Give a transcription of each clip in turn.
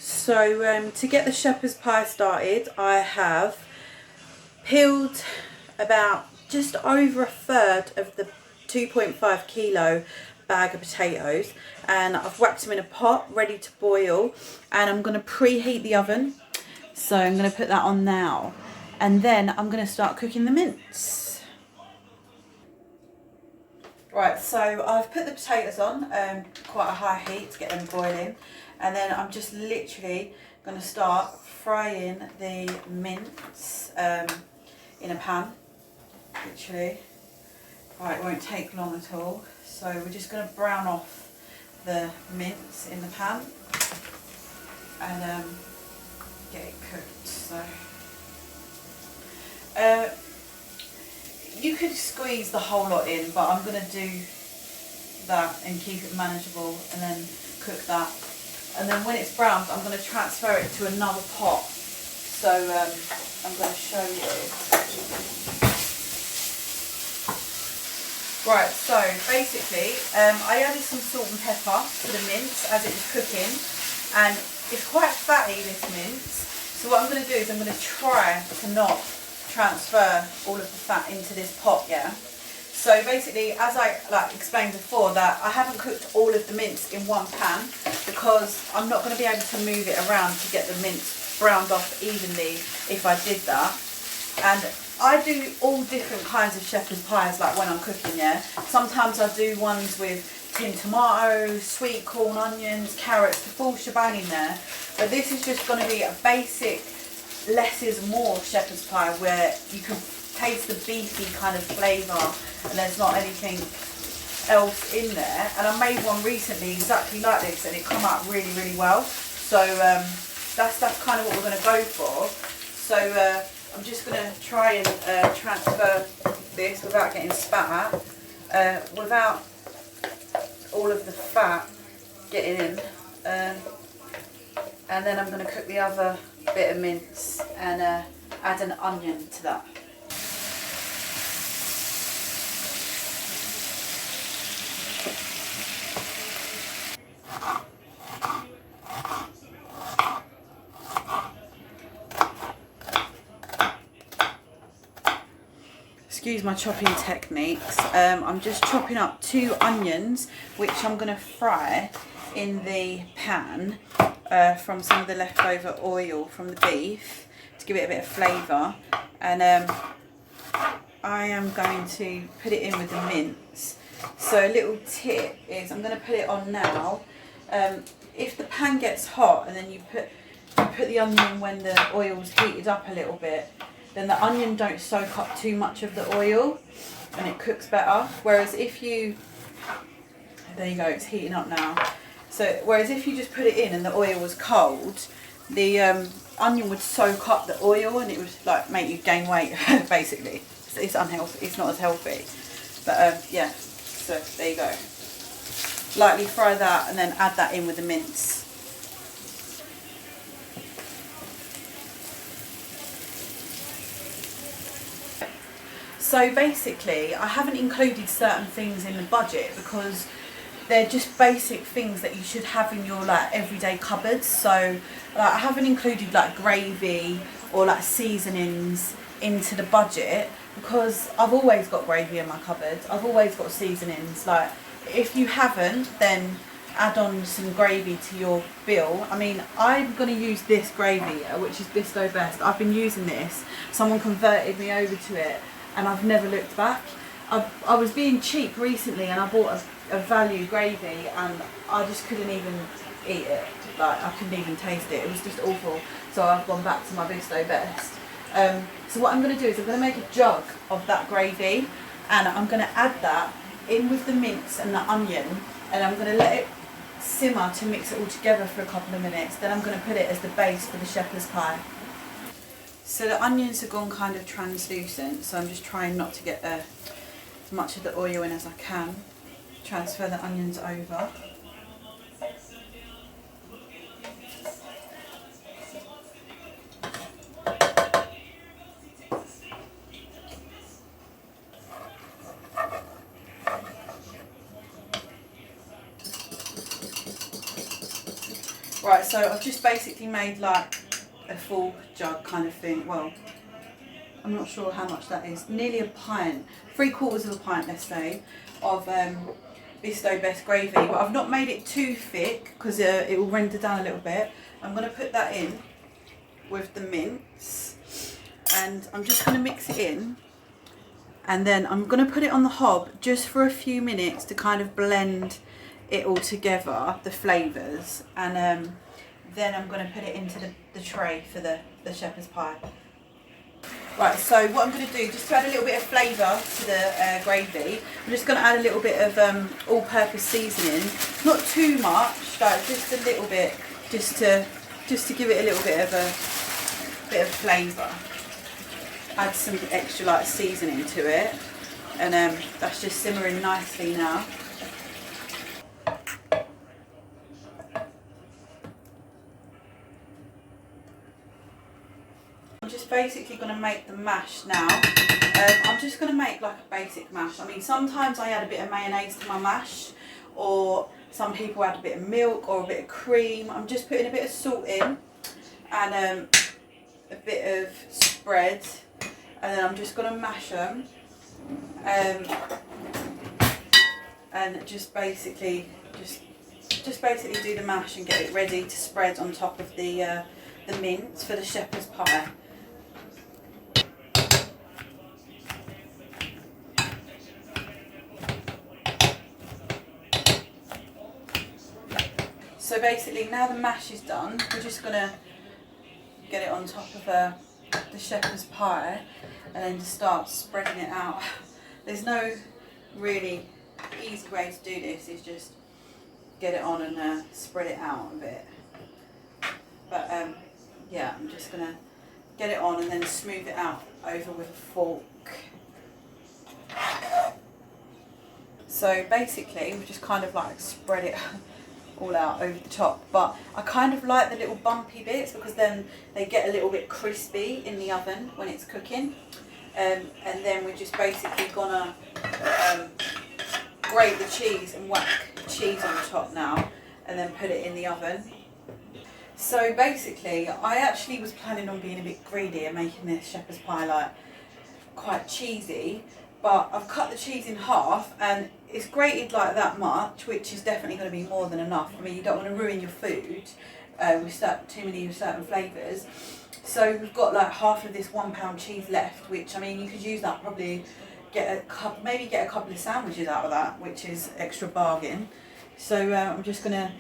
So to get the shepherd's pie started, I have peeled about just over a third of the 2.5 kilo bag of potatoes, and I've whacked them in a pot ready to boil, and I'm going to preheat the oven. So I'm going to put that on now, and then I'm going to start cooking the mince. Right, so I've put the potatoes on quite a high heat to get them boiling, and then I'm just literally going to start frying the mince in a pan, literally. Right, it won't take long at all. So we're just going to brown off the mince in the pan and get it cooked. So you could squeeze the whole lot in, but I'm going to do that and keep it manageable and then cook that. And then when it's browned, I'm going to transfer it to another pot. So I'm going to show you. Right, so basically I added some salt and pepper to the mince as it was cooking, and it's quite fatty, this mince. So what I'm going to do is I'm going to try to not transfer all of the fat into this pot, yeah. So basically, as I explained before, that I haven't cooked all of the mince in one pan because I'm not going to be able to move it around to get the mince browned off evenly if I did that. And I do all different kinds of shepherd's pies, like when I'm cooking, yeah. Sometimes I do ones with tinned tomatoes, sweet corn, onions, carrots, the full shebang in there. But this is just going to be a basic less is more shepherd's pie where you can taste the beefy kind of flavour and there's not anything else in there. And I made one recently exactly like this and it come out really, really well. So that's kind of what we're going to go for. So I'm just going to try and transfer this without getting spat at, without all of the fat getting in. And then I'm going to cook the other bit of mince and add an onion to that. Excuse my chopping techniques. I'm just chopping up 2 onions which I'm going to fry in the pan from some of the leftover oil from the beef to give it a bit of flavour, and I am going to put it in with the mince. So a little tip is I'm going to put it on now. If the pan gets hot and then you put the onion when the oil's heated up a little bit, then the onion don't soak up too much of the oil and it cooks better. Whereas if you, there you go, it's heating up now. So whereas if you just put it in and the oil was cold, the onion would soak up the oil and it would like make you gain weight basically. It's unhealthy, it's not as healthy. But yeah, so there you go. Lightly fry that and then add that in with the mince. So basically, I haven't included certain things in the budget because they're just basic things that you should have in your like everyday cupboards. So like, I haven't included like gravy or like seasonings into the budget because I've always got gravy in my cupboards. I've always got seasonings. Like if you haven't, then add on some gravy to your bill. I mean, I'm going to use this gravy, which is Bisto Best. I've been using this. Someone converted me over to it and I've never looked back. I was being cheap recently and I bought a value gravy and I just couldn't even eat it. Like I couldn't even taste it. It was just awful. So I've gone back to my Bisto Best. So what I'm going to do is I'm going to make a jug of that gravy and I'm going to add that in with the mince and the onion, and I'm going to let it simmer to mix it all together for a couple of minutes. Then I'm going to put it as the base for the shepherd's pie. So the onions have gone kind of translucent, so I'm just trying not to get as much of the oil in as I can. Transfer the onions over. Right, so I've just basically made like a full jug kind of thing. Well, I'm not sure how much that is. Nearly a pint, 3/4 of a pint, let's say, of Bisto Best gravy. But I've not made it too thick because it will render down a little bit. I'm going to put that in with the mince, and I'm just going to mix it in, and then I'm going to put it on the hob just for a few minutes to kind of blend it all together, the flavours, and then I'm going to put it into the tray for the shepherd's pie. Right, so what I'm going to do, just to add a little bit of flavour to the gravy, I'm just going to add a little bit of all-purpose seasoning. Not too much, like just a little bit, just to give it a little bit of flavour. Add some extra like seasoning to it, and that's just simmering nicely now. I'm just basically going to make the mash now. I'm just going to make like a basic mash. I mean, sometimes I add a bit of mayonnaise to my mash, or some people add a bit of milk or a bit of cream. I'm just putting a bit of salt in, and a bit of spread, and then I'm just going to mash them, and just basically do the mash and get it ready to spread on top of the mince for the shepherd's pie. So basically, now the mash is done, we're just going to get it on top of the shepherd's pie, and then just start spreading it out. There's no really easy way to do this, it's just get it on and spread it out a bit. But yeah, I'm just going to get it on and then smooth it out over with a fork. So basically, we just kind of like spread it all out over the top, but I kind of like the little bumpy bits because then they get a little bit crispy in the oven when it's cooking, and then we're just basically gonna grate the cheese and whack cheese on top now, and then put it in the oven. So basically, I actually was planning on being a bit greedy and making this shepherd's pie like quite cheesy, but I've cut the cheese in half and it's grated like that much, which is definitely going to be more than enough. I mean, you don't want to ruin your food with too many certain flavours. So we've got like half of this £1 cheese left, which I mean, you could use that, probably maybe get a couple of sandwiches out of that, which is extra bargain. So I'm just going to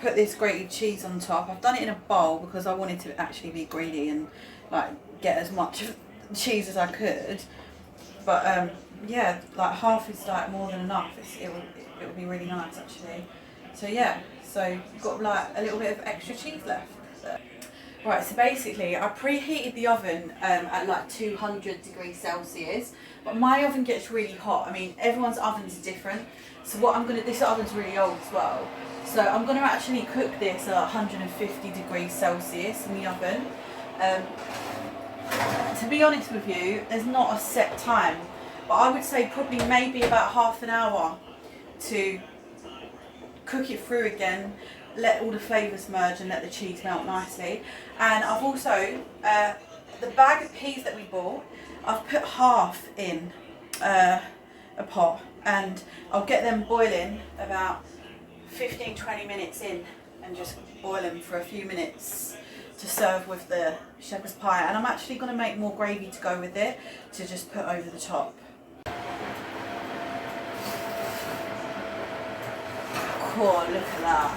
put this grated cheese on top. I've done it in a bowl because I wanted to actually be greedy and like get as much cheese as I could. But yeah, like half is like more than enough. It will be really nice actually. So yeah, so you've got like a little bit of extra cheese left. Right, so basically I preheated the oven at like 200 degrees Celsius, but my oven gets really hot. I mean, everyone's ovens are different. So what I'm gonna, this oven's really old as well. So I'm gonna actually cook this at 150 degrees Celsius in the oven. To be honest with you, there's not a set time, but I would say probably maybe about half an hour to cook it through again, let all the flavours merge and let the cheese melt nicely. And I've also, the bag of peas that we bought, I've put half in a pot, and I'll get them boiling about 15-20 minutes in, and just boil them for a few minutes to serve with the shepherd's pie. And I'm actually going to make more gravy to go with it to just put over the top. Cool, look at that.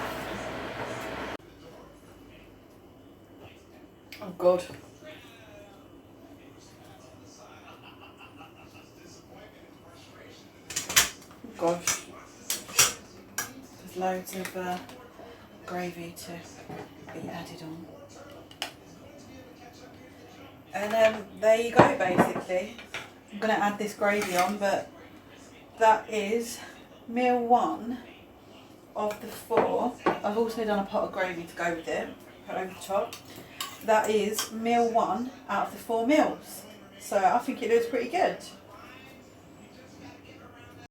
Oh God. Gosh. There's loads of gravy to be added on. And there you go, basically. I'm going to add this gravy on, but that is meal 1 of the 4. I've also done a pot of gravy to go with it, put over the top. That is meal 1 out of the 4 meals. So I think it looks pretty good.